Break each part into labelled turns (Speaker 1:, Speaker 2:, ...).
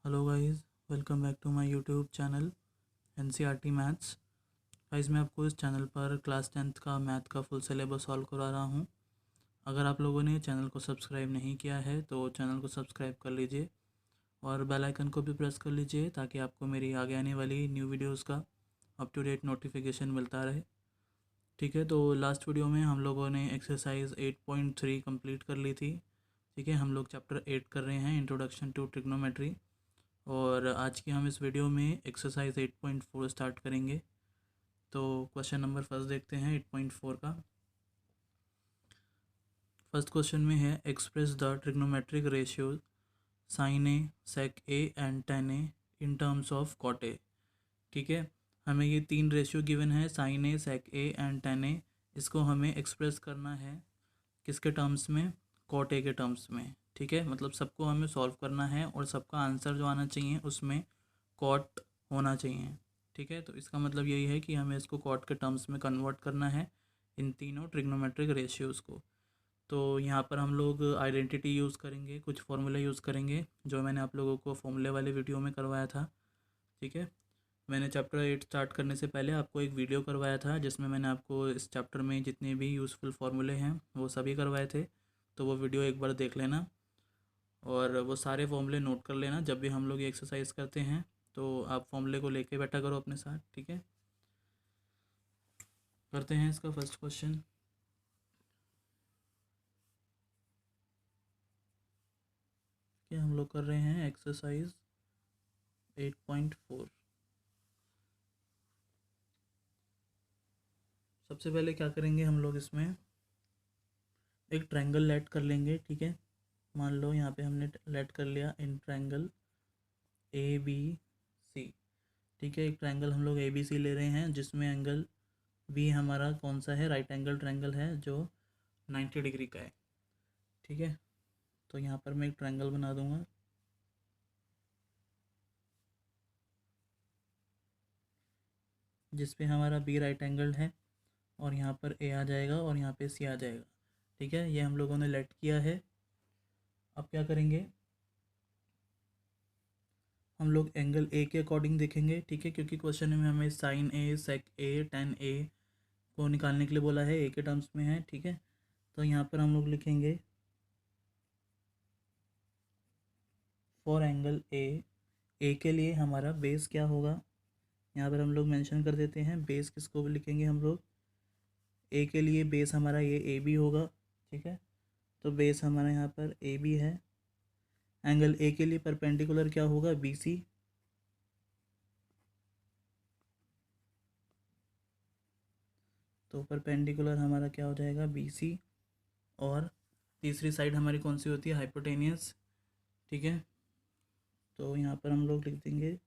Speaker 1: Hello guys, welcome back to my YouTube channel NCERT maths. Guys, मैं आपको इस channel पर क्लास 10th का मैथ का फुल सिलेबस सॉल्व करा रहा हूं। अगर आप लोगों ने चैनल को सब्सक्राइब नहीं किया है तो चैनल को सब्सक्राइब कर लीजिए और बेल आइकन को भी प्रेस कर लीजिए ताकि आपको मेरी आगे आने वाली न्यू वीडियोज़ का अप टू डेट नोटिफिकेशन मिलता रहे। ठीक है, तो लास्ट वीडियो में हम लोगों ने एक्सरसाइज 8.3 कंप्लीट कर ली थी। ठीक है, हम लोग चैप्टर 8 कर रहे हैं, इंट्रोडक्शन टू ट्रिग्नोमेट्री। और आज की हम इस वीडियो में एक्सरसाइज 8.4 स्टार्ट करेंगे। तो क्वेश्चन नंबर फर्स्ट देखते हैं 8.4 का। फर्स्ट क्वेश्चन में है express the trigonometric ratio sine A sec A and tan A in terms of cot A. ठीक है, हमें ये तीन रेशियो गिवन है, sine A sec A and tan A. इसको हमें एक्सप्रेस करना है किसके टर्म्स में? कॉट ए के टर्म्स में। ठीक है, मतलब सबको हमें सॉल्व करना है और सबका आंसर जो आना चाहिए उसमें कॉट होना चाहिए। ठीक है, तो इसका मतलब यही है कि हमें इसको कॉट के टर्म्स में कन्वर्ट करना है, इन तीनों ट्रिग्नोमेट्रिक रेशियोज़ को। तो यहाँ पर हम लोग आइडेंटिटी यूज़ करेंगे, कुछ फॉर्मूला यूज़ करेंगे जो मैंने आप लोगों को फॉर्मूले वाले वीडियो में करवाया था। ठीक है, मैंने चैप्टर 8 स्टार्ट करने से पहले आपको एक वीडियो करवाया था जिसमें मैंने आपको इस चैप्टर में जितने भी यूज़फुल फार्मूले हैं वो सभी करवाए थे। तो वो वीडियो एक बार देख लेना और वो सारे फॉर्मूले नोट कर लेना। जब भी हम लोग ये एक्सरसाइज करते हैं तो आप फॉर्मूले को लेके बैठा करो अपने साथ। ठीक है, करते हैं इसका फर्स्ट क्वेश्चन। हम लोग कर रहे हैं एक्सरसाइज 8.4। सबसे पहले क्या करेंगे हम लोग, इसमें एक ट्रायंगल लेट कर लेंगे। ठीक है, मान लो यहाँ पे हमने लेट कर लिया इन ट्रायंगल ए बी सी। ठीक है, एक ट्रायंगल हम लोग ए बी सी ले रहे हैं जिसमें एंगल बी हमारा कौन सा है? राइट एंगल ट्रायंगल है जो 90 डिग्री का है। ठीक है, तो यहाँ पर मैं एक ट्रायंगल बना दूंगा जिस पे हमारा बी राइट एंगल है और यहाँ पर ए आ जाएगा और यहाँ पे सी आ जाएगा। ठीक है, ये हम लोगों ने लेट किया है। अब क्या करेंगे, हम लोग एंगल ए के अकॉर्डिंग देखेंगे। ठीक है, क्योंकि क्वेश्चन में हमें sign A sec A ten ए को निकालने के लिए बोला है, ए के टर्म्स में है। ठीक है, तो यहाँ पर हम लोग लिखेंगे फॉर एंगल ए के लिए हमारा बेस क्या होगा, यहाँ पर हम लोग मेंशन कर देते हैं। बेस किसको लिखेंगे हम लोग? ए के लिए बेस हमारा ये ए बी होगा। ठीक है, तो बेस हमारा यहाँ पर ए बी है। एंगल ए के लिए परपेंडिकुलर क्या होगा? B C. तो परपेंडिकुलर हमारा क्या हो जाएगा? B C. और तीसरी साइड हमारी कौन सी होती है? हाइपोटेनियस। ठीक है, तो यहाँ पर हम लोग लिख देंगे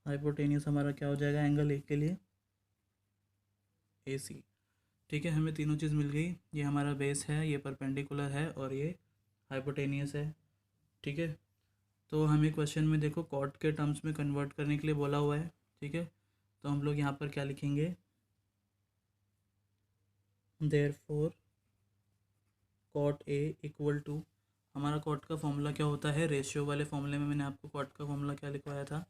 Speaker 1: हाइपोटेनियस हमारा क्या हो जाएगा एंगल ए के लिए? ए सी। ठीक है, हमें तीनों चीज़ मिल गई। ये हमारा बेस है, ये परपेंडिकुलर है और ये हाइपोटेनियस है। ठीक है, तो हमें क्वेश्चन में देखो कॉट के टर्म्स में कन्वर्ट करने के लिए बोला हुआ है। ठीक है, तो हम लोग यहाँ पर क्या लिखेंगे? Therefore cot A equal to, हमारा कॉट का फॉर्मूला क्या होता है? रेशियो वाले फॉर्मूले में मैंने आपको कॉट का फॉर्मूला क्या लिखवाया था,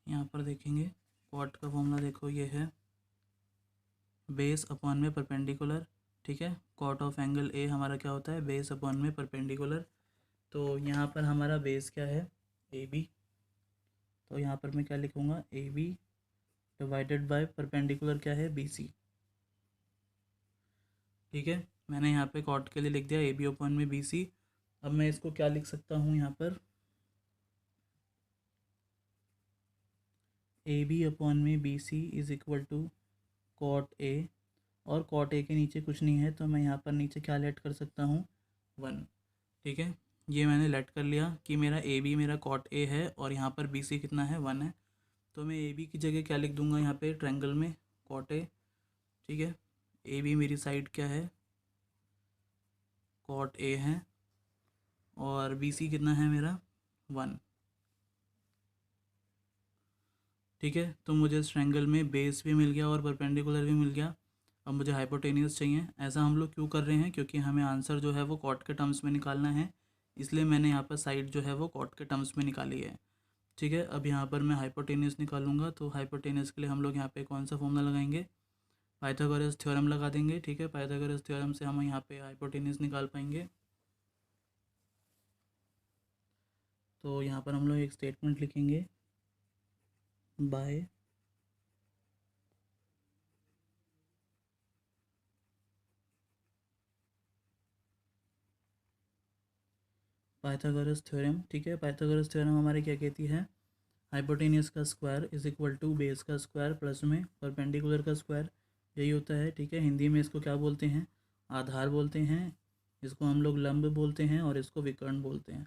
Speaker 1: यहाँ पर देखेंगे। कॉट का फॉर्मूला देखो, ये है बेस अपॉन में परपेंडिकुलर। ठीक है, कॉट ऑफ एंगल ए हमारा क्या होता है? बेस अपॉन में परपेंडिकुलर। तो यहाँ पर हमारा बेस क्या है? A B. तो यहाँ पर मैं क्या लिखूँगा? A B divided by perpendicular क्या है? B C. ठीक है, मैंने यहाँ पे कॉट के लिए लिख दिया ए बी अपॉन में बी सी। अब मैं इसको क्या लिख सकता हूँ यहाँ पर? ए बी अपॉन में B C is equal to cot A, और कॉट ए के नीचे कुछ नहीं है तो मैं यहाँ पर नीचे क्या लेट कर सकता हूँ? 1। ठीक है, ये मैंने लेट कर लिया कि मेरा ए बी मेरा कॉट ए है और यहाँ पर बी सी कितना है? 1 है। तो मैं ए बी की जगह क्या लिख दूंगा यहाँ पे ट्रायंगल में? Cot A. ठीक है, ए बी मेरी साइड क्या है? कॉट ए है और बी सी कितना है मेरा? 1। ठीक है, तो मुझे इस ट्रायंगल में बेस भी मिल गया और परपेंडिकुलर भी मिल गया। अब मुझे हाइपोटेनियस चाहिए। ऐसा हम लोग क्यों कर रहे हैं, क्योंकि हमें आंसर जो है वो कॉट के टर्म्स में निकालना है, इसलिए मैंने यहाँ पर साइड जो है वो कॉट के टर्म्स में निकाली है। ठीक है, अब यहाँ पर मैं हाइपोटेनियस निकालूंगा, तो हाइपोटेनियस के लिए हम लोग यहाँ पे कौन सा फॉर्मूला लगाएंगे, पाइथागोरस थ्योरम लगा देंगे। ठीक है, पाइथागोरस थ्योरम से हम यहाँ पे हाइपोटेनियस निकाल पाएंगे। तो यहाँ पर हम लोग एक स्टेटमेंट लिखेंगे, बाय पाइथागोरस थ्योरम। ठीक है, पाइथागोरस थ्योरम हमारी क्या कहती है, हाइपोटेनियस का square is equal to base का स्क्वायर प्लस में परपेंडिकुलर का स्क्वायर, यही होता है। ठीक है, हिंदी में इसको क्या बोलते हैं, आधार बोलते हैं, इसको हम लोग लंब बोलते हैं और इसको विकर्ण बोलते हैं।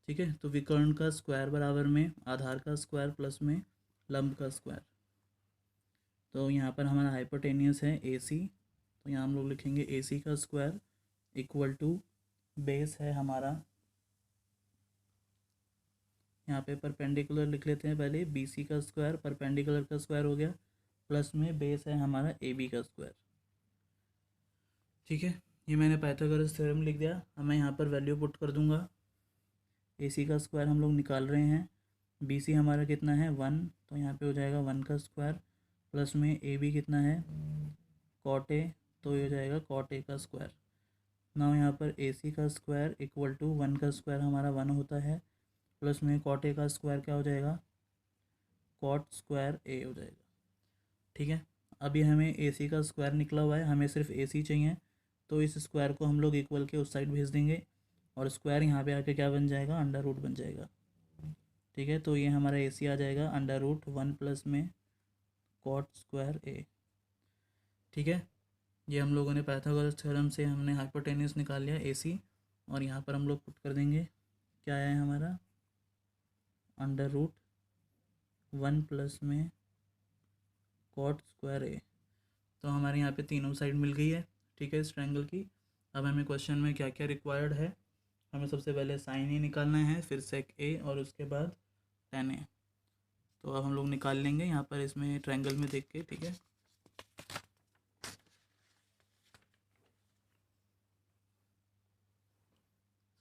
Speaker 1: ठीक है, तो विकर्ण का स्क्वायर बराबर में आधार का स्क्वायर प्लस में लंब का स्क्वायर। तो यहाँ पर हमारा हाइपोटेनियस है ए सी, तो यहाँ हम लोग लिखेंगे ए सी का स्क्वायर इक्वल टू बेस है हमारा, यहाँ पे परपेंडिकुलर लिख लेते हैं पहले, बी सी का स्क्वायर परपेंडिकुलर का स्क्वायर हो गया, प्लस में बेस है हमारा ए बी का स्क्वायर। ठीक है, ये मैंने पाइथागोरस थ्योरम लिख दिया। अब मैं यहाँ पर वैल्यू पुट कर दूंगा। ए सी का स्क्वायर हम लोग निकाल रहे हैं, बी सी हमारा कितना है 1, तो यहाँ पे हो जाएगा 1 का स्क्वायर प्लस में ए बी कितना है कॉट ए, तो ये हो जाएगा कॉट ए का स्क्वायर। ना यहाँ पर ए सी का स्क्वायर इक्वल टू 1 का स्क्वायर हमारा 1 होता है, प्लस में कॉट ए का स्क्वायर क्या हो जाएगा, कॉट स्क्वायर ए हो जाएगा। ठीक है, अभी हमें ए सी का स्क्वायर निकला हुआ है, हमें सिर्फ ए सी चाहिए, तो इस स्क्वायर को हम लोग इक्वल के उस साइड भेज देंगे और स्क्वायर यहाँ पे आके क्या बन जाएगा, अंडर रूट बन जाएगा। ठीक है, तो ये हमारा ए सी आ जाएगा अंडर रूट 1 प्लस में कॉट स्क्वायर ए। ठीक है, ये हम लोगों ने पाइथागोरस थ्योरम से हमने हाइपोटेन्यूस निकाल लिया ए सी, और यहाँ पर हम लोग पुट कर देंगे, क्या है हमारा अंडर रूट 1 प्लस में कॉट स्क्वायर ए। तो हमारे यहाँ पे तीनों साइड मिल गई है। ठीक है, इस ट्रायंगल की। अब हमें क्वेश्चन में क्या क्या रिक्वायर्ड है, हमें सबसे पहले साइन ए निकालना है, फिर सेक ए और उसके बाद टेन ए। तो अब हम लोग निकाल लेंगे यहाँ पर इसमें ट्रायंगल में देख के। ठीक है,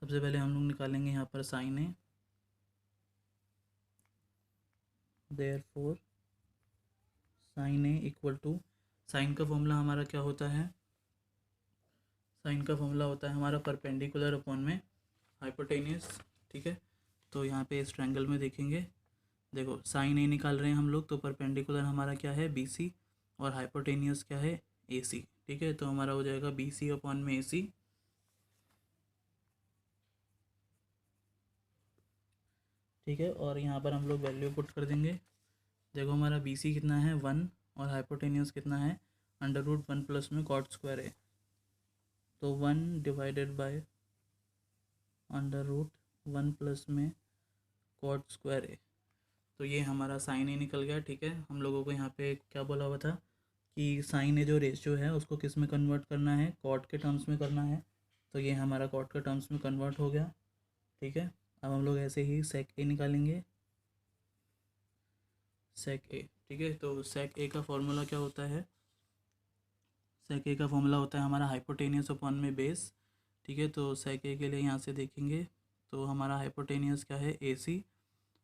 Speaker 1: सबसे पहले हम लोग निकालेंगे यहाँ पर sine A, therefore sine A equal to, sine का फॉर्मूला हमारा क्या होता है, साइन का फॉर्मूला होता है हमारा परपेंडिकुलर अपॉन में हाइपोटेनियस। ठीक है, तो यहाँ पे इस ट्रायंगल में देखेंगे, देखो साइन ए निकाल रहे हैं हम लोग, तो परपेंडिकुलर हमारा क्या है बी सी और हाइपोटेनियस क्या है ए सी। ठीक है, तो हमारा हो जाएगा बी सी अपॉन में ए सी। ठीक है, और यहाँ पर हम लोग वैल्यू पुट कर देंगे। देखो हमारा बी सी कितना है 1 और हाइपोटेनियस कितना है अंडर रूट 1 प्लस में कॉट स्क्वायर ए, तो 1 divided by under root 1 plus में कॉट स्क्वायर ए, तो ये हमारा साइन ए निकल गया। ठीक है, हम लोगों को यहाँ पे क्या बोला हुआ था कि साइन ए जो रेशियो है उसको किस में कन्वर्ट करना है, कॉट के टर्म्स में करना है, तो ये हमारा कॉट के टर्म्स में कन्वर्ट हो गया। ठीक है, अब हम लोग ऐसे ही सेक ए निकालेंगे, सेक ए। ठीक है, तो सेक ए का फॉर्मूला क्या होता है, सेक ए का फॉर्मूला होता है हमारा हाइपोटेनियस अपॉन में बेस। ठीक है, तो सेक ए के लिए यहाँ से देखेंगे, तो हमारा हाइपोटेनियस क्या है ए सी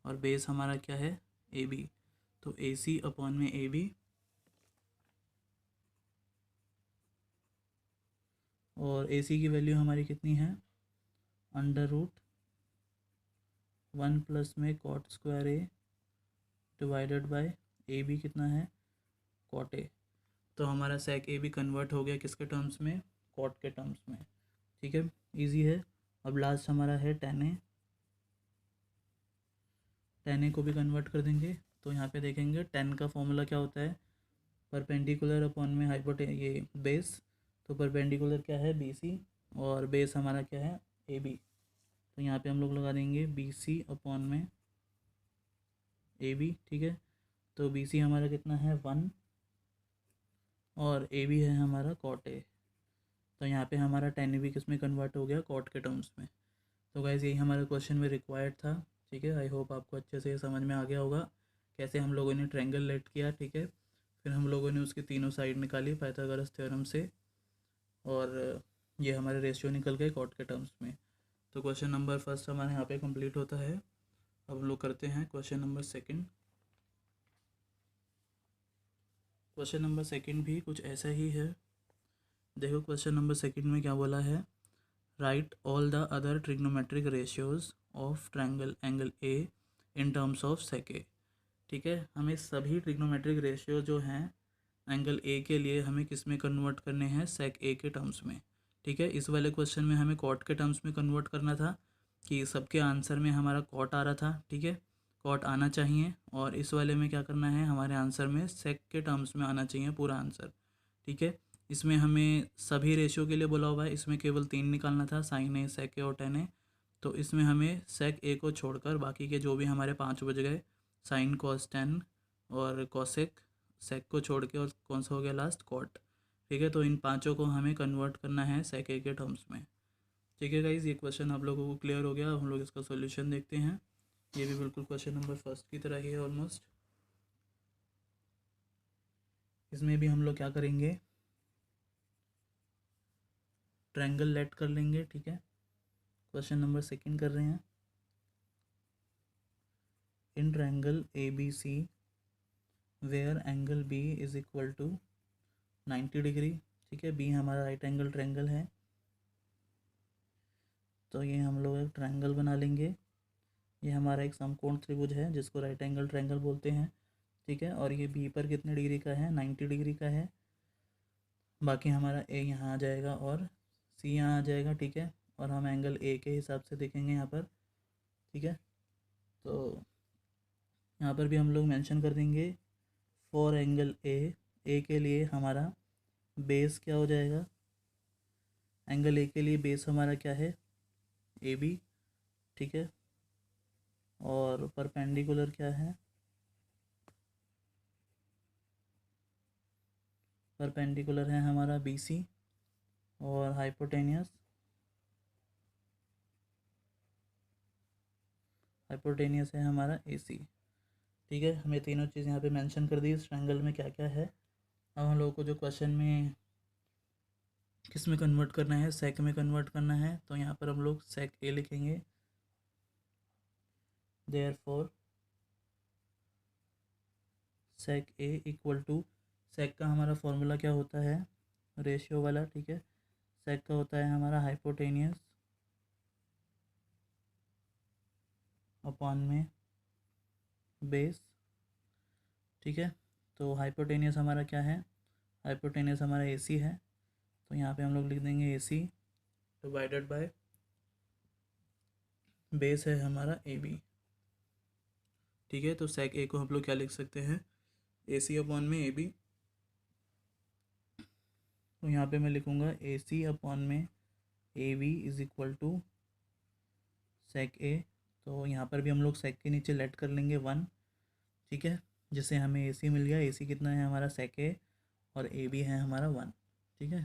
Speaker 1: और बेस हमारा क्या है ए बी, तो ए सी अपॉन में ए बी, और ए सी की वैल्यू हमारी कितनी है अंडर रूट 1 प्लस में cot square A divided by A B कितना है कॉट ए। तो हमारा सेक ए भी कन्वर्ट हो गया किसके टर्म्स में, कॉट के टर्म्स में। ठीक है, इजी है। अब लास्ट हमारा है टेन ए, टेन ए को भी कन्वर्ट कर देंगे, तो यहाँ पे देखेंगे टेन का फॉर्मूला क्या होता है, परपेंडिकुलर अपॉन में हाइपोटे ये बेस, तो परपेंडिकुलर क्या है बी सी और बेस हमारा क्या है ए बी, तो यहाँ पे हम लोग लगा देंगे बी सी अपॉन में ए बी। ठीक है, तो बी सी हमारा कितना है 1 और ए बी है हमारा कॉट ए, तो यहाँ पे हमारा टेन ए बी किस में कन्वर्ट हो गया कॉट के टर्म्स में। तो गाइज़ यही हमारे क्वेश्चन में रिक्वायर्ड था। ठीक है, आई होप आपको अच्छे से समझ में आ गया होगा कैसे हम लोगों ने ट्रायंगल लेट किया। ठीक है, फिर हम लोगों ने उसकी तीनों साइड निकाली पाइथागोरस थ्योरम से, और ये हमारे रेशियो निकल गए कॉट के टर्म्स में। तो क्वेश्चन नंबर फर्स्ट हमारे यहाँ पे कंप्लीट होता है। अब हम लोग करते हैं question number second. Question number second भी कुछ ऐसा ही है। देखो क्वेश्चन नंबर सेकंड में क्या बोला है, write all the other trigonometric ratios of triangle angle A in terms of sec A. ठीक है, हमें सभी ट्रिग्नोमेट्रिक रेशियो जो हैं एंगल ए के लिए हमें किस में कन्वर्ट करने हैं, सेक ए के टर्म्स में। ठीक है, इस वाले क्वेश्चन में हमें कॉट के टर्म्स में कन्वर्ट करना था कि सबके आंसर में हमारा कॉट आ रहा था। ठीक है, कॉट आना चाहिए, और इस वाले में क्या करना है, हमारे आंसर में सेक के टर्म्स में आना चाहिए पूरा आंसर। ठीक है, इसमें हमें सभी रेशियो के लिए बोला हुआ है, इसमें केवल 3 निकालना था, साइन ए, सेक ए और टेन ए। तो इसमें हमें सेक ए को छोड़कर बाकी के जो भी हमारे 5 बज गए, साइन, कॉस, टेन और कॉसेक, सेक को छोड़ के, और कौन सा हो गया लास्ट, कॉट। ठीक है, तो इन पांचों को हमें कन्वर्ट करना है सेक ए के टर्म्स में। ठीक है गाइज, ये क्वेश्चन आप लोगों को क्लियर हो गया। अब हम लोग इसका सॉल्यूशन देखते हैं। ये भी बिल्कुल क्वेश्चन नंबर फर्स्ट की तरह ही है ऑलमोस्ट। इसमें भी हम लोग क्या करेंगे, ट्रायंगल लेट कर लेंगे। ठीक है, क्वेश्चन नंबर सेकंड कर रहे हैं। In triangle A B C where angle B is equal to 90 degree. ठीक है, बी हमारा राइट एंगल ट्रायंगल है, तो ये हम लोग एक ट्रायंगल बना लेंगे। ये हमारा एक समकोण त्रिभुज है जिसको राइट एंगल ट्रायंगल बोलते हैं। ठीक है, और ये बी पर कितने डिग्री का है, 90 डिग्री का है। बाकी हमारा ए यहाँ आ जाएगा और सी यहाँ आ जाएगा। ठीक है, और हम एंगल ए के हिसाब से देखेंगे यहाँ पर। ठीक है, तो यहाँ पर भी हम लोग मेंशन कर देंगे फॉर एंगल ए के लिए हमारा बेस क्या हो जाएगा, एंगल ए के लिए बेस हमारा क्या है, ए बी। ठीक है, और परपेंडिकुलर क्या है, परपेंडिकुलर है हमारा बी सी, और हाइपोटेनियस है हमारा ए सी। ठीक है, हमें तीनों चीज़ यहाँ पे मेंशन कर दी इस ट्रायंगल में क्या क्या है। अब हम लोगों को जो क्वेश्चन में किस में कन्वर्ट करना है, सेक में कन्वर्ट करना है, तो यहाँ पर हम लोग सेक ए लिखेंगे। Therefore sec A equal to, sec का हमारा फॉर्मूला क्या होता है, रेशियो वाला। ठीक है, सेक का होता है हमारा हाइपोटेनियस अपॉन में बेस। ठीक है, तो हाइपोटेनियस हमारा क्या है, हाइपोटेनियस हमारा ए सी है, तो यहाँ पे हम लोग लिख देंगे ए सी डिवाइडेड बाय बेस है हमारा ए बी। ठीक है, तो सेक ए को हम लोग क्या लिख सकते हैं, ए सी अपॉन में ए बी। तो यहाँ पे मैं लिखूँगा ए सी अपॉन में A B is equal to sec A. तो यहाँ पर भी हम लोग सेक के नीचे लेट कर लेंगे 1। ठीक है, जिससे हमें ए सी मिल गया। ए सी कितना है हमारा, सेक ए, और ए बी है हमारा 1। ठीक है,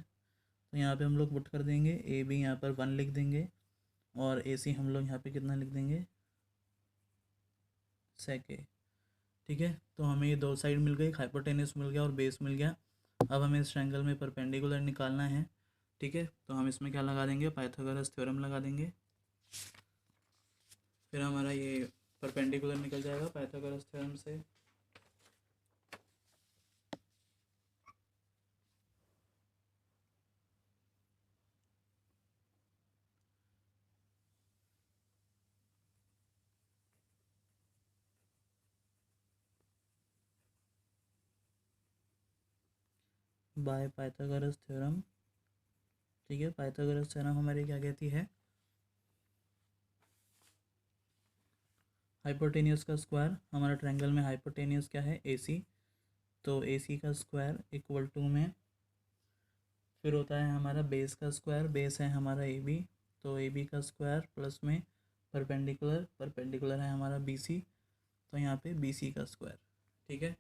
Speaker 1: तो यहाँ पे हम लोग पुट कर देंगे, ए बी यहाँ पर 1 लिख देंगे, और ए सी हम लोग यहाँ पे कितना लिख देंगे, सेक ए। ठीक है, तो हमें ये दो साइड मिल गई, हाइपोटेनस मिल गया और बेस मिल गया। अब हमें इस ट्रायंगल में परपेंडिकुलर निकालना है। ठीक है, तो हम इसमें क्या लगा देंगे, पाइथागोरस थ्योरम लगा देंगे। फिर हमारा ये परपेंडिकुलर निकल जाएगा पाइथागोरस थ्योरम से। By Pythagoras theorem. ठीक है, पाइथागोरस थ्योरम हमारी क्या कहती है, हाइपोटेनियस का स्क्वायर, हमारा ट्रायंगल में हाइपोटेनियस क्या है, ए सी, तो ए सी का स्क्वायर इक्वल टू में फिर होता है हमारा बेस का स्क्वायर, बेस है हमारा ए बी, तो ए बी का स्क्वायर प्लस में परपेंडिकुलर है हमारा बी सी, तो यहाँ पे बी सी का स्क्वायर। ठीक है,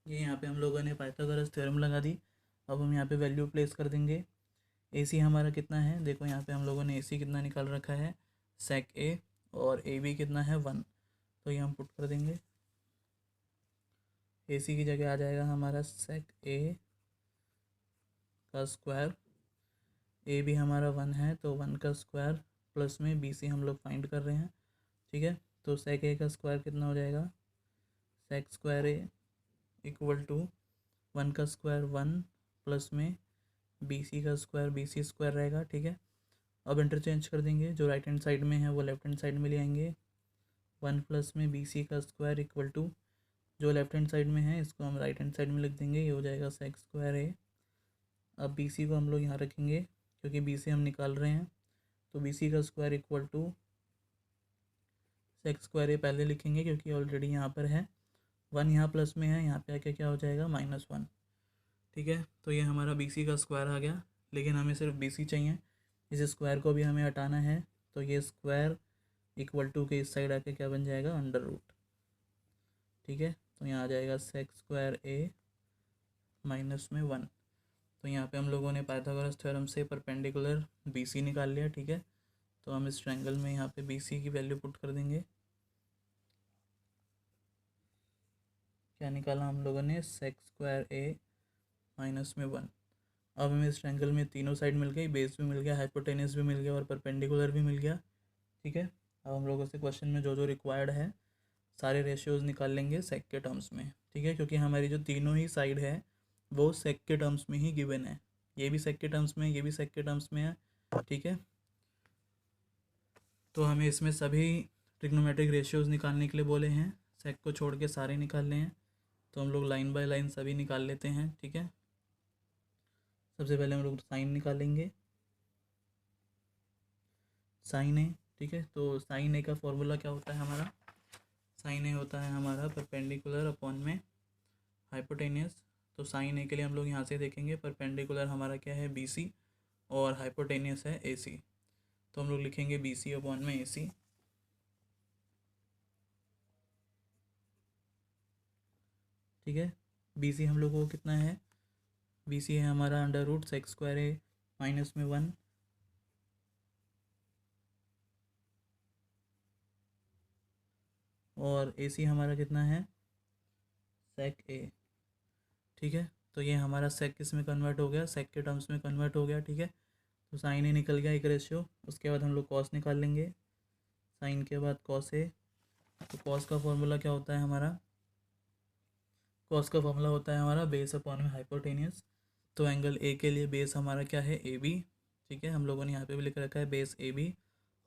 Speaker 1: ये यहाँ पे हम लोगों ने पाइथागोरस थ्योरम लगा दी। अब हम यहाँ पे वैल्यू प्लेस कर देंगे। ए सी हमारा कितना है, देखो यहाँ पे हम लोगों ने ए सी कितना निकाल रखा है, सेक ए, और ए बी कितना है 1, तो ये हम पुट कर देंगे। ए सी की जगह आ जाएगा हमारा सेक ए का स्क्वायर, ए भी हमारा 1 है तो 1 का स्क्वायर प्लस में बी सी हम लोग फाइंड कर रहे हैं, ठीक है। तो सेक ए का स्क्वायर कितना हो जाएगा, sec square A equal to 1 का स्क्वायर 1 प्लस में बी सी का स्क्वायर बी सी स्क्वायर रहेगा, ठीक है। अब इंटरचेंज कर देंगे, जो राइट हैंड साइड में है वो लेफ्ट हैंड साइड में ले आएंगे। 1 प्लस में बी सी का स्क्वायर इक्वल टू जो लेफ्ट हैंड साइड में है इसको हम राइट हैंड साइड में लिख देंगे, ये हो जाएगा सेक स्क्वायर ए। अब बी सी को हम लोग यहाँ रखेंगे क्योंकि बी सी हम निकाल रहे हैं, तो बी सी का square equal to sec square A पहले लिखेंगे क्योंकि ऑलरेडी यहाँ पर है, 1 यहाँ प्लस में है, यहाँ पे आके क्या हो जाएगा -1, ठीक है। तो ये हमारा बी सी का स्क्वायर आ गया, लेकिन हमें सिर्फ बी सी चाहिए, इस स्क्वायर को भी हमें हटाना है, तो ये स्क्वायर इक्वल टू के इस साइड आके क्या बन जाएगा, अंडर रूट, ठीक है। तो यहाँ आ जाएगा सेक स्क्वायर ए -1। तो यहाँ पे हम लोगों ने पाइथागोरस थ्योरम से परपेंडिकुलर बी सी निकाल लिया, ठीक है। तो हम इस ट्रायंगल में यहाँ पे बी सी की वैल्यू पुट कर देंगे, क्या निकाला हम लोगों ने, सेक स्क्वायर ए -1। अब हमें इस ट्रायंगल में तीनों साइड मिल गई, बेस भी मिल गया, हाइपोटेनस भी मिल गया और परपेंडिकुलर भी मिल गया, ठीक है। अब हम लोगों से क्वेश्चन में जो जो रिक्वायर्ड है सारे रेशियोज़ निकाल लेंगे सेक के टर्म्स में, ठीक है, क्योंकि हमारी जो तीनों ही साइड है वो सेक के टर्म्स में ही गिवन है, ये भी सेक के टर्म्स में है, ये भी सेक के टर्म्स में है, ठीक है। तो हमें इसमें सभी ट्रिग्नोमेट्रिक रेशियोज़ निकालने के लिए बोले हैं, सेक को छोड़ के सारे निकालने हैं, तो हम लोग लाइन बाय लाइन सभी निकाल लेते हैं, ठीक है। सबसे पहले हम लोग साइन निकालेंगे, साइन ए, ठीक है। तो साइन ए का फॉर्मूला क्या होता है हमारा, साइन ए होता है हमारा परपेंडिकुलर अपॉन में हाइपोटेनियस। तो साइन ए के लिए हम लोग यहाँ से देखेंगे, परपेंडिकुलर हमारा क्या है, बी सी, और हाइपोटेनियस है ए सी, तो हम लोग लिखेंगे बी सी अपॉन में ए सी, ठीक है। बी सी हम लोग को कितना है, बी सी है हमारा अंडर रूट सेक स्क्वायर ए -1, और ए सी हमारा कितना है, सेक ए, ठीक है। तो ये हमारा सेक किस में कन्वर्ट हो गया, सेक के टर्म्स में कन्वर्ट हो गया, ठीक है। तो साइन ए निकल गया एक रेशियो, उसके बाद हम लोग कॉस निकाल लेंगे, साइन के बाद कॉस ए। तो कॉस का फॉर्मूला क्या होता है हमारा, कॉस का फॉर्मूला होता है हमारा बेस अपॉन में हाइपोटेनियस। तो एंगल ए के लिए बेस हमारा क्या है, ए बी, ठीक है, हम लोगों ने यहाँ पे भी लिख रखा है बेस ए बी,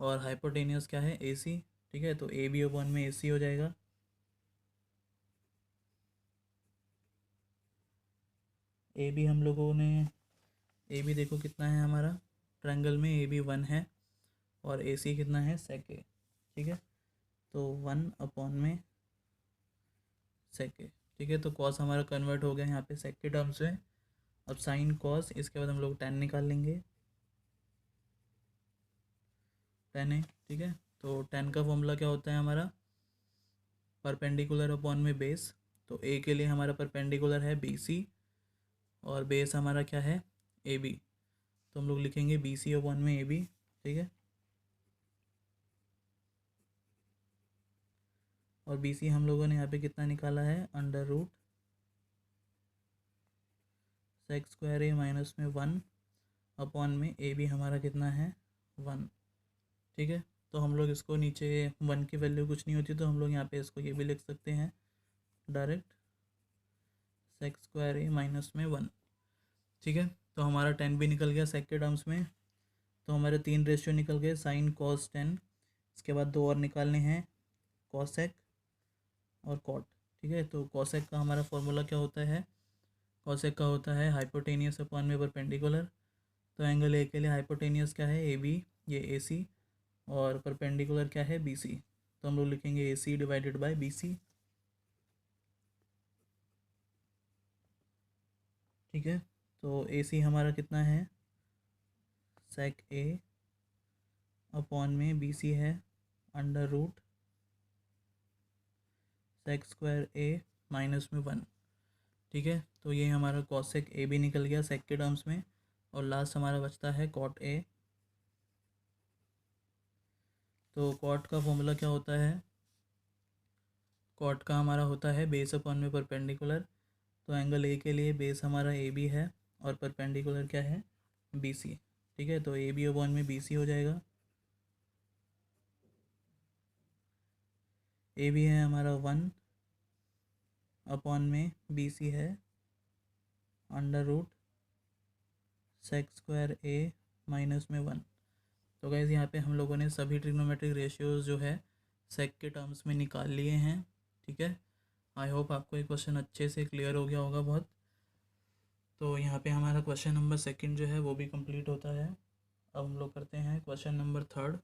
Speaker 1: और हाइपोटेनियस क्या है, ए सी, ठीक है। तो ए बी अपॉन में ए सी हो जाएगा, ए बी हम लोगों ने, ए बी देखो कितना है हमारा, ट्रायंगल में ए बी 1 है और ए सी कितना है, सेक ए, ठीक है। तो 1 अपॉन में सेक ए, ठीक है। तो कॉस हमारा कन्वर्ट हो गया यहाँ पे सेक के टर्म्स में। अब साइन कॉस, इसके बाद हम लोग टेन निकाल लेंगे, टेन ए, ठीक है। तो टेन का फॉर्मूला क्या होता है हमारा, परपेंडिकुलर अपॉन में बेस। तो ए के लिए हमारा परपेंडिकुलर है बी सी और बेस हमारा क्या है, ए बी, तो हम लोग लिखेंगे बी सी अपॉन में ए बी, ठीक है। और बी सी हम लोगों ने यहाँ पे कितना निकाला है, अंडर रूट सेक स्क्वायर ए -1 अपॉन में ए बी हमारा कितना है, 1, ठीक है। तो हम लोग इसको नीचे 1 की वैल्यू कुछ नहीं होती, तो हम लोग यहाँ पे इसको ये भी लिख सकते हैं डायरेक्ट, सेक स्क्वायर ए -1, ठीक है। तो हमारा 10 भी निकल गया सेक के टर्म्स में। तो हमारे 3 रेशियो निकल गए, साइन कॉस 10, इसके बाद 2 और निकालने हैं, कॉसेक और कॉट, ठीक है। तो कॉसेक का हमारा फॉर्मूला क्या होता है, कॉसेक का होता है हाइपोटेनियस अपॉन में परपेंडिकुलर। तो एंगल ए के लिए हाइपोटेनियस क्या है, ए बी, ये ए सी, और परपेंडिकुलर क्या है, बी सी, तो हम लोग लिखेंगे A C divided by B C, ठीक है। तो ए सी हमारा कितना है, सेक ए अपॉन में बी सी है अंडर रूट सेक स्क्वायर ए -1, ठीक है। तो ये हमारा कॉसेक ए भी निकल गया सेक के टर्म्स में, और लास्ट हमारा बचता है कॉट ए। तो कॉट का फॉर्मूला क्या होता है, कॉट का हमारा होता है बेस अपॉन में परपेंडिकुलर, तो एंगल ए के लिए बेस हमारा ए बी है और परपेंडिकुलर क्या है, बी सी। ठीक है, तो ए बी अपॉन में बी सी हो जाएगा। ए बी है हमारा 1 अपॉन में बी सी है अंडर रूट सेक स्क्वायर ए माइनस में 1। तो गाइज़ यहाँ पे हम लोगों ने सभी ट्रिग्नोमेट्रिक रेशियोज़ जो है सेक के टर्म्स में निकाल लिए हैं। ठीक है, आई होप आपको ये क्वेश्चन अच्छे से क्लियर हो गया होगा बहुत। तो यहाँ पे हमारा क्वेश्चन नंबर सेकंड जो है वो भी कंप्लीट होता है। अब हम लोग करते हैं question number third.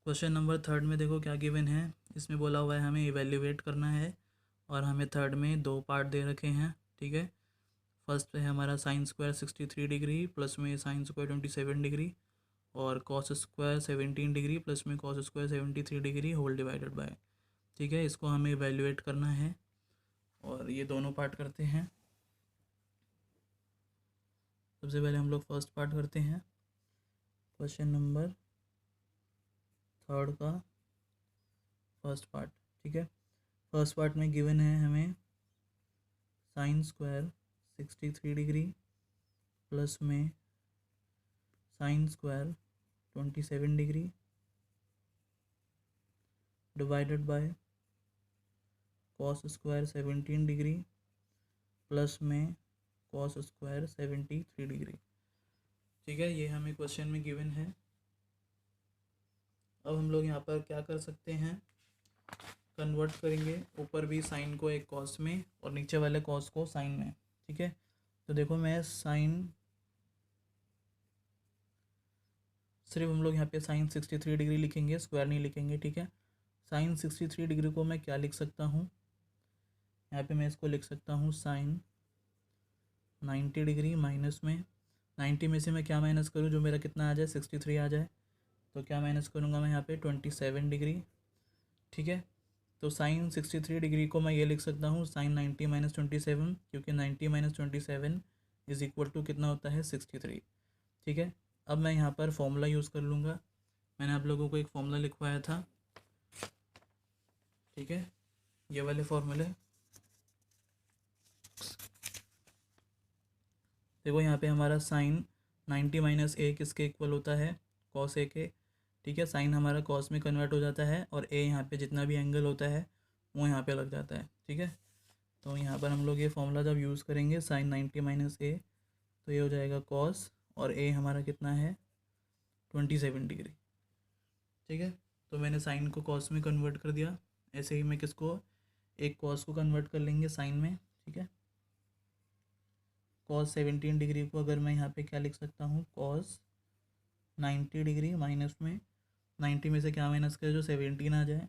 Speaker 1: Question number third में देखो क्या गिवन है। इसमें बोला हुआ है हमें इवेल्युएट करना है और हमें थर्ड में 2 पार्ट दे रखे हैं। ठीक है, फर्स्ट है हमारा साइन स्क्वायर 63 डिग्री प्लस में साइन स्क्वायर 27 डिग्री और कॉस स्क्वायर 17 डिग्री प्लस में cos square 73 degree whole divided by. ठीक है, इसको हमें इवेल्युएट करना है और ये दोनों पार्ट करते हैं। सबसे पहले हम लोग फर्स्ट पार्ट करते हैं, क्वेश्चन नंबर थर्ड का फर्स्ट पार्ट। ठीक है, फर्स्ट पार्ट में गिवन है हमें साइन स्क्वायर 63 डिग्री प्लस में sine square 27 degree divided by cos square 17 degree plus में कॉस स्क्वायर 73 डिग्री। ठीक है, ये हमें क्वेश्चन में गिवन है। अब हम लोग यहाँ पर क्या कर सकते हैं, कन्वर्ट करेंगे ऊपर भी साइन को एक कॉस में और नीचे वाले कॉस को साइन में। ठीक है, तो देखो मैं साइन, सिर्फ हम लोग यहाँ पे साइन 63 डिग्री लिखेंगे, स्क्वायर नहीं लिखेंगे। ठीक है, साइन 63 डिग्री को मैं क्या लिख सकता हूँ, यहाँ पे मैं इसको लिख सकता हूँ साइन 90 डिग्री माइनस में 90 में से मैं क्या माइनस करूँ, जो मेरा कितना आ जाए 63 आ जाए, तो क्या माइनस करूँगा मैं यहाँ पे 27 डिग्री। ठीक है, तो साइन 63 डिग्री को मैं ये लिख सकता हूँ साइन 90 माइनस 27, क्योंकि 90 माइनस 27 इज इक्वल टू कितना होता है 63। ठीक है, अब मैं यहाँ पर फॉर्मूला यूज़ कर लूँगा। मैंने आप लोगों को एक फॉर्मूला लिखवाया था। ठीक है, ये वाले फॉर्मूले देखो, यहाँ पे हमारा साइन 90 माइनस ए किसके इक्वल होता है, कॉस ए के। ठीक है, साइन हमारा कॉस में कन्वर्ट हो जाता है और ए यहाँ पे जितना भी एंगल होता है वो यहाँ पे लग जाता है। ठीक है, तो यहाँ पर हम लोग ये फॉर्मूला जब यूज़ करेंगे साइन 90 माइनस ए, तो ये हो जाएगा कॉस और ए हमारा कितना है 27 डिग्री। ठीक है, तो मैंने साइन को कॉस में कन्वर्ट कर दिया। ऐसे ही मैं किसको, एक कॉस को कन्वर्ट कर लेंगे साइन में। ठीक है, कॉस 17 डिग्री को अगर मैं यहाँ पे क्या लिख सकता हूँ, कॉस 90 डिग्री माइनस में 90 में से क्या माइनस करें, जो 17 आ जाए,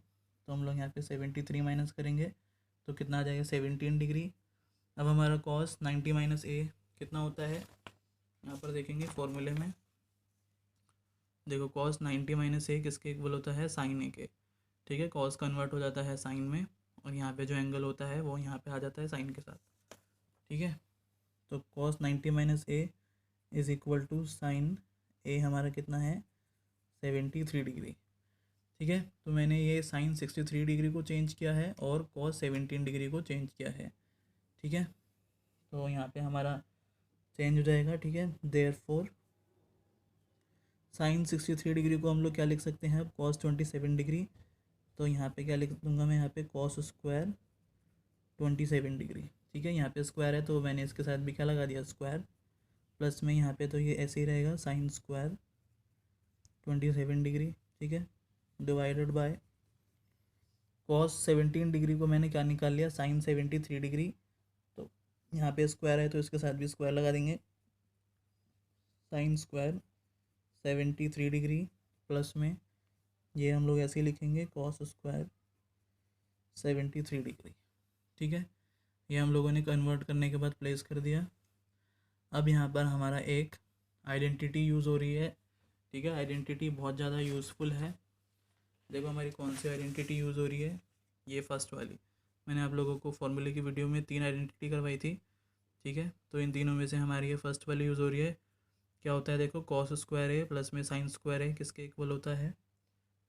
Speaker 1: तो हम लोग यहाँ पे 73 माइनस करेंगे तो कितना आ जाएगा 17 डिग्री। अब हमारा कॉस 90 माइनस ए कितना होता है, यहाँ पर देखेंगे फॉर्मूले में। देखो कॉस 90 माइनस ए किसके इक्वल होता है, साइन ए के। ठीक है, कॉस कन्वर्ट हो जाता है साइन में और यहाँ पे जो एंगल होता है वो यहाँ पे आ जाता है साइन के साथ। ठीक है, तो cos 90 minus A is equal to sine A हमारा कितना है 73 डिग्री। ठीक है, तो मैंने ये साइन 63 डिग्री को चेंज किया है और कॉस 17 डिग्री को चेंज किया है। ठीक है, तो यहाँ पे हमारा चेंज हो जाएगा। ठीक है, देयरफॉर साइन 63 डिग्री को हम लोग क्या लिख सकते हैं, कॉस 27 डिग्री। तो यहाँ पे क्या लिख दूंगा मैं, यहाँ पे कॉस स्क्वायर 27 डिग्री। ठीक है, यहाँ पे स्क्वायर है तो मैंने इसके साथ भी क्या लगा दिया, स्क्वायर, प्लस में यहाँ पे तो ये ऐसे ही रहेगा साइन स्क्वायर 27 डिग्री। ठीक है, डिवाइडेड बाय कॉस 17 डिग्री को मैंने क्या निकाल लिया, साइन 73 डिग्री। तो यहाँ पे स्क्वायर है तो इसके साथ भी स्क्वायर लगा देंगे, साइन स्क्वायर 73 डिग्री प्लस में ये हम लोग ऐसे ही लिखेंगे कॉस स्क्वायर 73 डिग्री। ठीक है, ये हम लोगों ने कन्वर्ट करने के बाद प्लेस कर दिया। अब यहाँ पर हमारा एक आइडेंटिटी यूज़ हो रही है। ठीक है, आइडेंटिटी बहुत ज़्यादा यूज़फुल है। देखो हमारी कौन सी आइडेंटिटी यूज़ हो रही है, ये फर्स्ट वाली, मैंने आप लोगों को फॉर्मूले की वीडियो में 3 आइडेंटिटी करवाई थी, ठीक है। तो इन तीनों में से हमारी ये फर्स्ट वाली यूज़ हो रही है। क्या होता है देखो, कॉस स्क्वायर ए प्लस में साइन स्क्वायर ए किसके इक्वल होता है,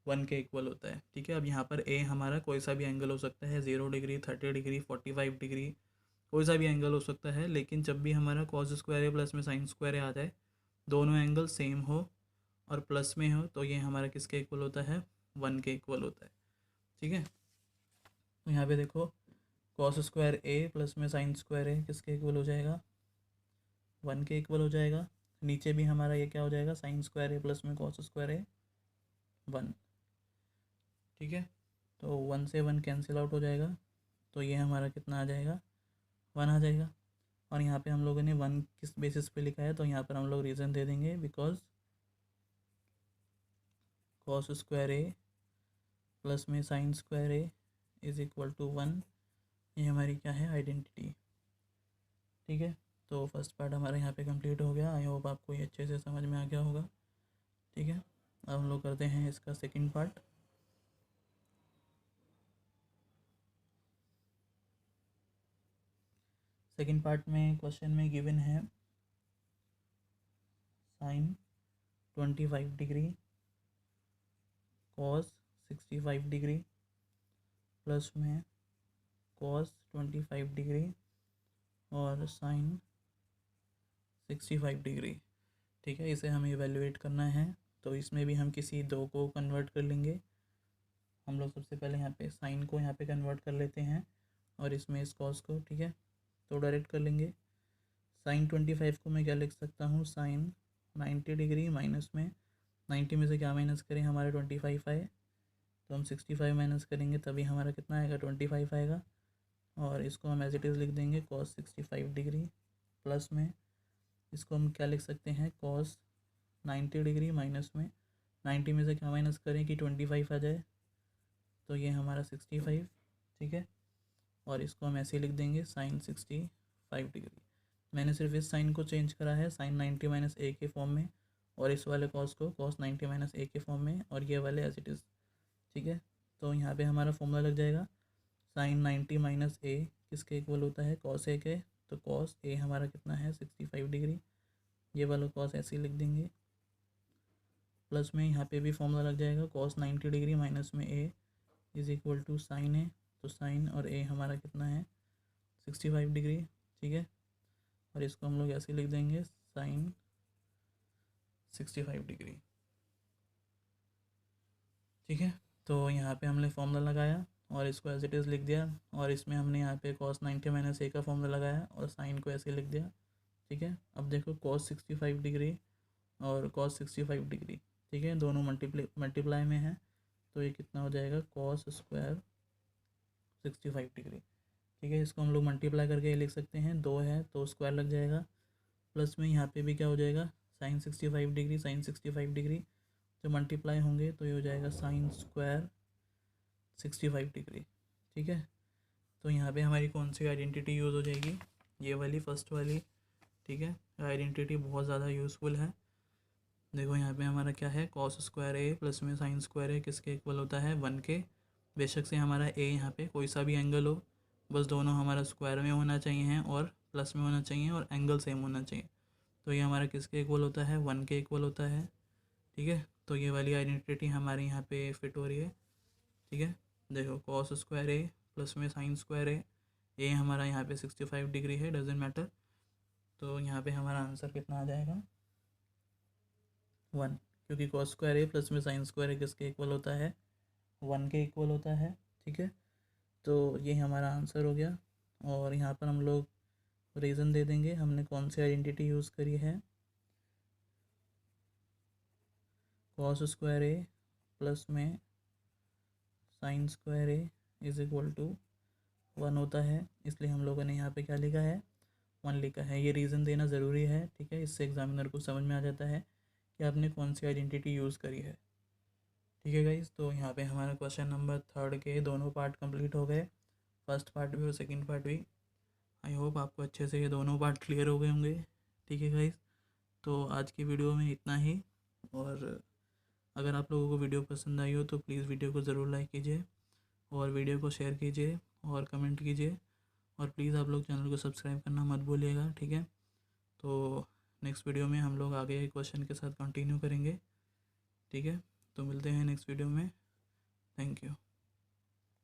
Speaker 1: 1 के इक्वल होता है, ठीक है। अब यहाँ पर ए हमारा कोई सा भी एंगल हो सकता है, 0 डिग्री, 30 डिग्री, 45 डिग्री, कोई सा भी एंगल हो सकता है। लेकिन जब भी हमारा कॉस स्क्वायर ए प्लस में साइन स्क्वायर ए आ जाए, दोनों एंगल सेम हो और प्लस में हो, तो ये हमारा किसके इक्वल होता है, 1 के इक्वल होता है, ठीक है। तो यहाँ पे देखो, कॉस स्क्वायर ए प्लस में साइन स्क्वायर ए किसके इक्वल हो जाएगा, 1 के इक्वल हो जाएगा। नीचे भी हमारा ये क्या हो जाएगा, साइन स्क्वायर ए प्लस में कॉस स्क्वायर ए 1, ठीक है। तो 1 से 1 कैंसिल आउट हो जाएगा, तो ये हमारा कितना आ जाएगा, 1 आ जाएगा। और यहाँ पे हम लोगों ने 1 किस बेसिस पे लिखा है, तो यहाँ पर हम लोग रीज़न दे देंगे, because cos square A plus में sine square A is equal to 1, ये हमारी क्या है, आइडेंटिटी, ठीक है। तो फर्स्ट पार्ट हमारा यहाँ पे कंप्लीट हो गया। आई होप आपको ये अच्छे से समझ में आ गया होगा, ठीक है। अब हम लोग करते हैं इसका सेकंड पार्ट। सेकंड पार्ट में क्वेश्चन में गिवन है sine 25 degree, cos 65 degree plus में कॉस 25 डिग्री और साइन 65 डिग्री, ठीक है। इसे हमें इवेल्युएट करना है, तो इसमें भी हम किसी दो को कन्वर्ट कर लेंगे। हम लोग सबसे पहले यहाँ पे साइन को यहाँ पे कन्वर्ट कर लेते हैं और इसमें इस कॉस को, ठीक है। तो डायरेक्ट कर लेंगे। साइन 25 को मैं क्या लिख सकता हूँ, साइन 90 डिग्री माइनस में 90 में से क्या माइनस करें, हमारे 25 आए, तो हम 65 माइनस करेंगे, तभी हमारा कितना आएगा, 25 आएगा। और इसको हम एज इट इज़ लिख देंगे कॉस 65 डिग्री प्लस में इसको हम क्या लिख सकते हैं, कॉस 90 डिग्री माइनस में 90 में से क्या माइनस करें कि 25 आ जाए, तो ये हमारा 65, ठीक है। और इसको हम ऐसे लिख देंगे साइन 65 डिग्री। मैंने सिर्फ इस साइन को चेंज करा है साइन 90 माइनस ए के फॉर्म में, और इस वाले कॉस को कॉस 90 माइनस ए के फॉर्म में, और ये वाले एज इट इज़, ठीक है। तो यहाँ पे हमारा फॉर्मूला लग जाएगा, साइन 90 माइनस ए किसके इक्वल होता है, कॉस ए के। तो कॉस ए हमारा कितना है, 65 डिग्री, ये वाला कॉस ऐसे ही लिख देंगे। प्लस में यहाँ पे भी फॉर्मूला लग जाएगा, कॉस 90 डिग्री माइनस में A is equal to sine A. तो साइन और ए हमारा कितना है, 65 डिग्री, ठीक है। और इसको हम लोग ऐसे लिख देंगे, साइन 65 डिग्री, ठीक है। तो यहाँ पे हमने फॉर्मूला लगाया और इसको एज इट इज़ लिख दिया, और इसमें हमने यहाँ पे कॉस 90 माइनस ए का फॉर्मूला लगाया और साइन को ऐसे लिख दिया, ठीक है। अब देखो कॉस 65 डिग्री और कॉस 65 डिग्री, ठीक है, दोनों मल्टीप्लाई में है, तो ये कितना हो जाएगा, कॉस स्क्वायर 65 डिग्री, ठीक है। इसको हम लोग मल्टीप्लाई करके ये लिख सकते हैं, 2 है तो स्क्वायर लग जाएगा, प्लस में यहाँ पे भी क्या हो जाएगा, साइन 65 डिग्री साइन 65 डिग्री जो मल्टीप्लाई होंगे तो ये हो जाएगा साइन स्क्वायर 65 डिग्री, ठीक है। तो यहाँ पे हमारी कौन सी आइडेंटिटी यूज़ हो जाएगी, ये वाली फर्स्ट वाली, ठीक है। आइडेंटिटी बहुत ज़्यादा यूज़फुल है। देखो यहाँ पे हमारा क्या है, कॉस स्क्वायर ए प्लस में साइन स्क्वायर ए किसके इक्वल होता है, 1 के। बेशक से हमारा ए यहाँ पे कोई सा भी एंगल हो, बस दोनों हमारा स्क्वायर में होना चाहिए और प्लस में होना चाहिए और एंगल सेम होना चाहिए, तो ये हमारा किसके इक्वल होता है, 1 के इक्वल होता है, ठीक है। तो ये वाली आइडेंटिटी हमारे यहाँ पे फिट हो रही है, ठीक है। देखो कॉस स्क्वायर ए प्लस में साइन स्क्वायर ए हमारा यहाँ पे 65 डिग्री है, डजेंट मैटर। तो यहाँ पे हमारा आंसर कितना आ जाएगा, 1, क्योंकि कॉस स्क्वायर ए प्लस में साइन स्क्वायर ए किसके इक्वल होता है, 1 के इक्वल होता है, ठीक है। तो ये हमारा आंसर हो गया। और यहाँ पर हम लोग रीज़न दे देंगे हमने कौन सी आइडेंटिटी यूज़ करी है, कॉस स्क्वायर ए प्लस में sine square A is equal to 1 होता है, इसलिए हम लोगों ने यहाँ पे क्या लिखा है, 1 लिखा है। ये रीज़न देना ज़रूरी है, ठीक है, इससे एग्जामिनर को समझ में आ जाता है कि आपने कौन सी आइडेंटिटी यूज़ करी है, ठीक है गाइस। तो यहाँ पे हमारा क्वेश्चन नंबर 3 के दोनों पार्ट कंप्लीट हो गए, फर्स्ट पार्ट भी और सेकंड पार्ट भी। आई होप आपको अच्छे से ये दोनों पार्ट क्लियर हो गए होंगे, ठीक है गाइस। तो आज की वीडियो में इतना ही, और अगर आप लोगों को वीडियो पसंद आई हो तो प्लीज़ वीडियो को ज़रूर लाइक कीजिए और वीडियो को शेयर कीजिए और कमेंट कीजिए, और प्लीज़ आप लोग चैनल को सब्सक्राइब करना मत भूलिएगा, ठीक है। तो नेक्स्ट वीडियो में हम लोग आगे के क्वेश्चन के साथ कंटिन्यू करेंगे, ठीक है। तो मिलते हैं नेक्स्ट वीडियो में। Thank you.